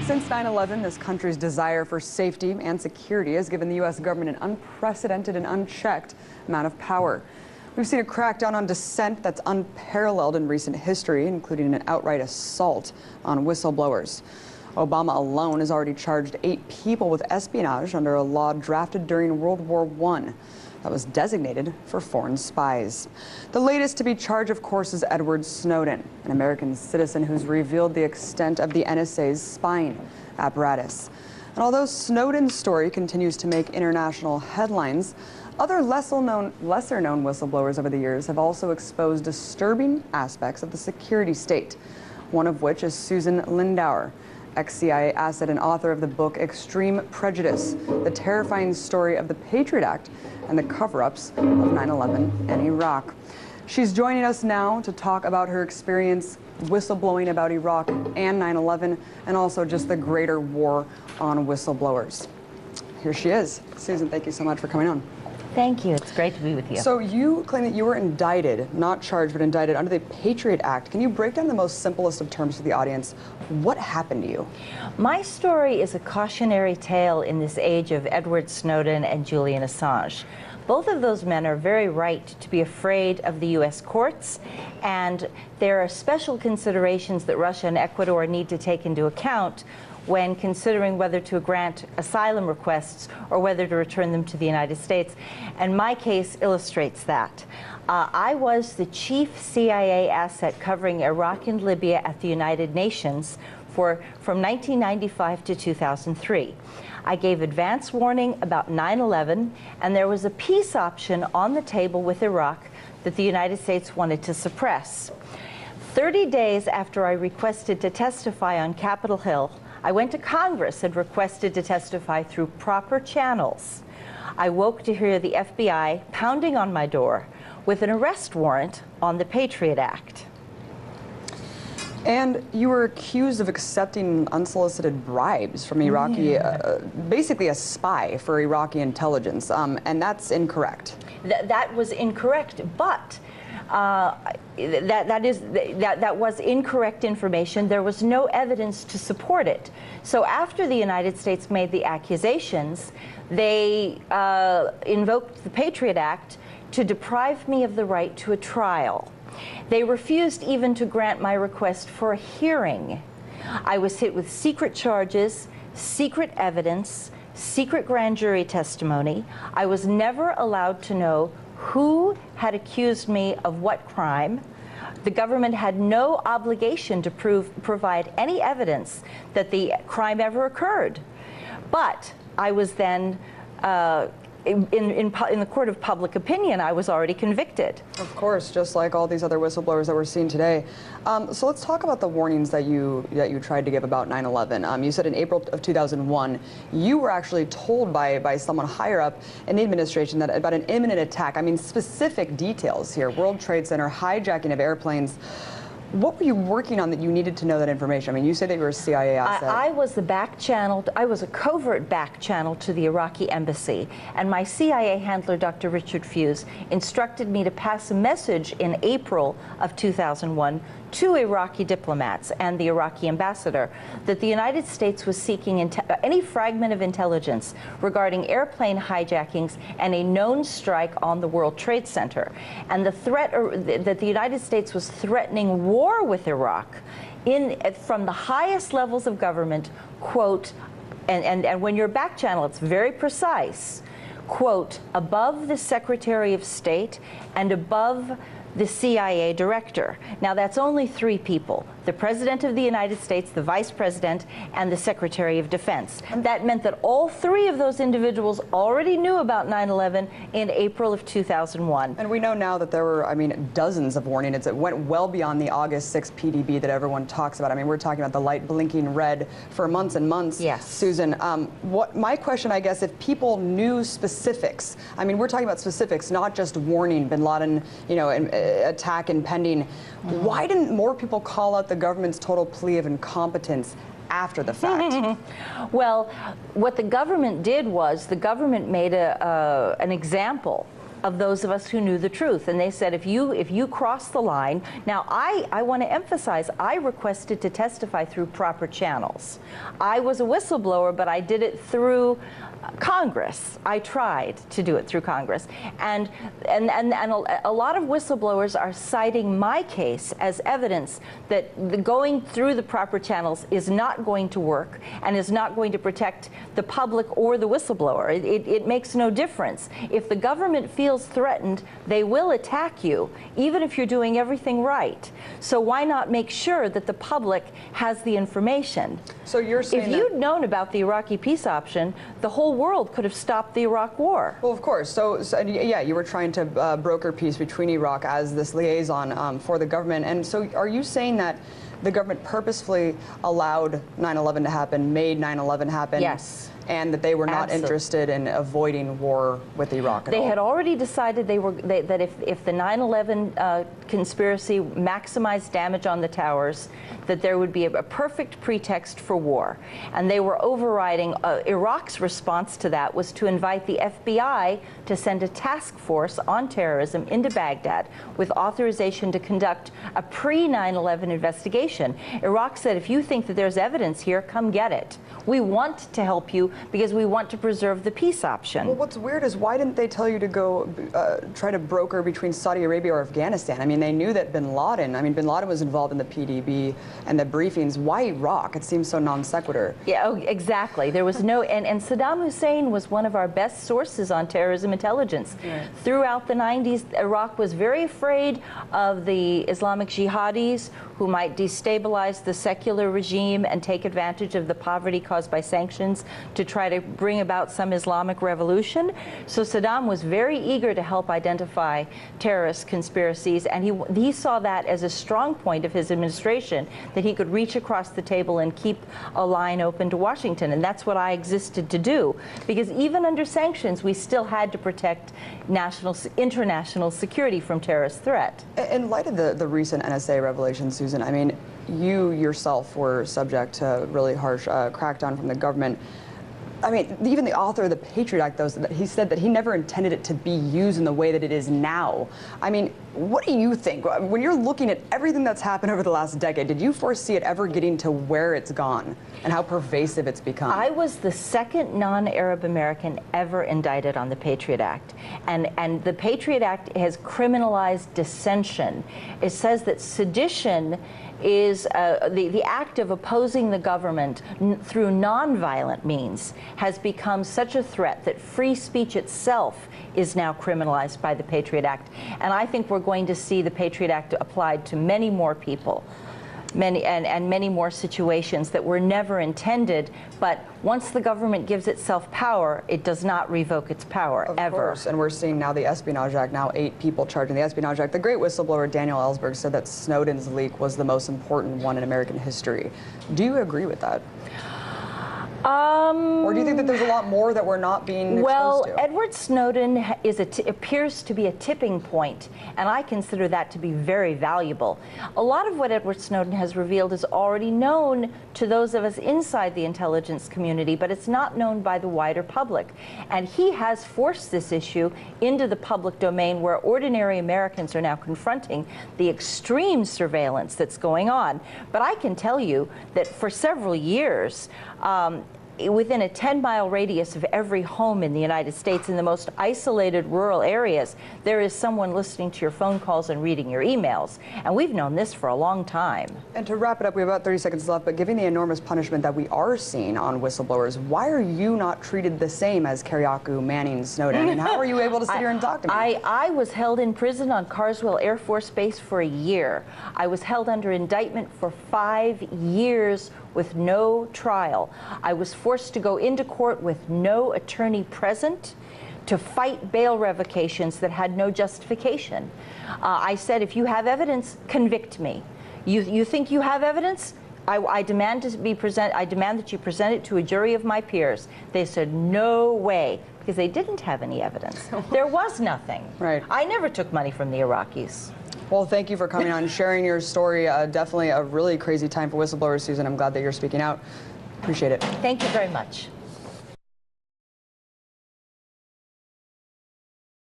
Since 9/11, this country's desire for safety and security has given the U.S. government an unprecedented and unchecked amount of power. We've seen a crackdown on dissent that's unparalleled in recent history, including an outright assault on whistleblowers. Obama alone has already charged 8 people with espionage under a law drafted during World War I that was designated for foreign spies. The latest to be charged, of course, is Edward Snowden, an American citizen who's revealed the extent of the NSA's spying apparatus. And although Snowden's story continues to make international headlines, other lesser-known whistleblowers over the years have also exposed disturbing aspects of the security state, one of which is Susan Lindauer, ex-CIA asset and author of the book Extreme Prejudice, the terrifying story of the Patriot Act and the cover-ups of 9/11 and Iraq. She's joining us now to talk about her experience whistleblowing about Iraq and 9/11, and also just the greater war on whistleblowers. Here she is. Susan, thank you so much for coming on. Thank you. It's great to be with you. So you claim that you were indicted, not charged, but indicted under the Patriot Act. Can you break down the most simplest of terms to the audience? What happened to you? My story is a cautionary tale in this age of Edward Snowden and Julian Assange. Both of those men are very right to be afraid of the U.S. courts, and there are special considerations that Russia and Ecuador need to take into account when considering whether to grant asylum requests or whether to return them to the United States. And my case illustrates that. I was the chief CIA asset covering Iraq and Libya at the United Nations from 1995 to 2003. I gave advance warning about 9/11, and there was a peace option on the table with Iraq that the United States wanted to suppress. 30 days after I requested to testify on Capitol Hill, I went to Congress and requested to testify through proper channels. I woke to hear the FBI pounding on my door with an arrest warrant on the Patriot Act. And you were accused of accepting unsolicited bribes from Iraqi, basically a spy for Iraqi intelligence, and that's incorrect. That was incorrect, but that was incorrect information. There was no evidence to support it. So after the United States made the accusations, they invoked the Patriot Act to deprive me of the right to a trial. They refused even to grant my request for a hearing. I was hit with secret charges, secret evidence, secret grand jury testimony. I was never allowed to know who had accused me of what crime. The government had no obligation to provide any evidence that the crime ever occurred. But I was then, in the court of public opinion, I was already convicted. Of course, just like all these other whistleblowers that we're seeing today. So let's talk about the warnings that you tried to give about 9/11. You said in April of 2001, you were actually told by someone higher up in the administration that about an imminent attack. I mean, specific details here: World Trade Center, hijacking of airplanes. What were you working on that you needed to know that information? I mean, you said that you were a CIA asset. I was the back channel. I was a covert back channel to the Iraqi embassy, and my CIA handler, Dr. Richard Fuse, instructed me to pass a message in April of 2001 to Iraqi diplomats and the Iraqi ambassador that the United States was seeking any fragment of intelligence regarding airplane hijackings and a known strike on the World Trade Center, and the threat that the United States was threatening war with Iraq from the highest levels of government, quote, and when you're back channel, it's very precise, quote, above the Secretary of State and above the CIA director. Now, that's only 3 people: the President of the United States, the Vice President, and the Secretary of Defense. That meant that all 3 of those individuals already knew about 9/11 in April of 2001. And we know now that there were, I mean, dozens of warnings. It went well beyond the August 6th PDB that everyone talks about. I mean, we're talking about the light blinking red for months and months. Yes. Susan, my question, I guess, if people knew specifics, I mean, we're talking about specifics, not just warning bin Laden, attack impending. Why didn't more people call out the government's total plea of incompetence after the fact? Well, what the government did was the government made an example of those of us who knew the truth. And they said, if you cross the line, now I want to emphasize, I requested to testify through proper channels. I was a whistleblower, but I did it through Congress. I tried to do it through Congress. And a lot of whistleblowers are citing my case as evidence that going through the proper channels is not going to work and is not going to protect the public or the whistleblower. It makes no difference. If the government feels threatened, they will attack you, even if you're doing everything right. So why not make sure that the public has the information? So you're saying if you'd known about the Iraqi peace option, the whole world could have stopped the Iraq War. Well, of course. So yeah, you were trying to broker peace between Iraq as this liaison for the government. And so are you saying that the government purposefully allowed 9/11 to happen, made 9/11 happen? Yes. And that they were not Absolutely. interested in avoiding war with Iraq at all? They had already decided that if the 9/11 conspiracy maximized damage on the towers, that there would be a perfect pretext for war. And they were overriding, Iraq's response to that was to invite the FBI to send a task force on terrorism into Baghdad with authorization to conduct a pre-9/11 investigation. Iraq said, if you think that there's evidence here, come get it. We want to help you because we want to preserve the peace option. Well, what's weird is why didn't they tell you to go try to broker between Saudi Arabia or Afghanistan? I mean, they knew that bin Laden was involved in the PDB and the briefings. Why Iraq? It seems so non sequitur. Yeah, oh, exactly. There was no, and Saddam Hussein was one of our best sources on terrorism intelligence. Right. Throughout the 90s, Iraq was very afraid of the Islamic jihadis who might destabilize the secular regime and take advantage of the poverty caused by sanctions to try to bring about some Islamic revolution. So Saddam was very eager to help identify terrorist conspiracies, and he saw that as a strong point of his administration, that he could reach across the table and keep a line open to Washington. And that's what I existed to do, because even under sanctions, we still had to protect international security from terrorist threat. In light of the recent NSA revelation, Susan, I mean, you yourself were subject to really harsh crackdown from the government. I mean, even the author of the Patriot Act, though, he said that he never intended it to be used in the way that it is now. I mean, what do you think? When you're looking at everything that's happened over the last decade, did you foresee it ever getting to where it's gone and how pervasive it's become? I was the second non-Arab American ever indicted on the Patriot Act. And the Patriot Act has criminalized dissension. It says that sedition is the act of opposing the government through nonviolent means has become such a threat that free speech itself is now criminalized by the Patriot Act. And I think we're going to see the Patriot Act applied to many more people, many more situations that were never intended. But once the government gives itself power, it does not revoke its power, ever. Of course, and we're seeing now the Espionage Act, now 8 people charged in the Espionage Act. The great whistleblower Daniel Ellsberg said that Snowden's leak was the most important one in American history. Do you agree with that? Or do you think that there's a lot more that we're not being exposed to? Well, Edward Snowden appears to be a tipping point, and I consider that to be very valuable. A lot of what Edward Snowden has revealed is already known to those of us inside the intelligence community, but it's not known by the wider public. And he has forced this issue into the public domain, where ordinary Americans are now confronting the extreme surveillance that's going on. But I can tell you that for several years, within a 10-mile radius of every home in the United States, in the most isolated rural areas, there is someone listening to your phone calls and reading your emails. And we've known this for a long time. And to wrap it up, we have about 30 seconds left, but given the enormous punishment that we are seeing on whistleblowers, why are you not treated the same as Kiriakou, Manning, Snowden? And how are you able to sit here and talk to me? I was held in prison on Carswell Air Force Base for a year. I was held under indictment for 5 years with no trial. I was forced to go into court with no attorney present to fight bail revocations that had no justification. I said, if you have evidence, convict me. You think you have evidence? I demand to be present. I demand that you present it to a jury of my peers. They said, no way, because they didn't have any evidence. There was nothing. Right. I never took money from the Iraqis. Well, thank you for coming on and sharing your story. Definitely a really crazy time for whistleblowers, Susan. I'm glad that you're speaking out. Appreciate it. Thank you very much.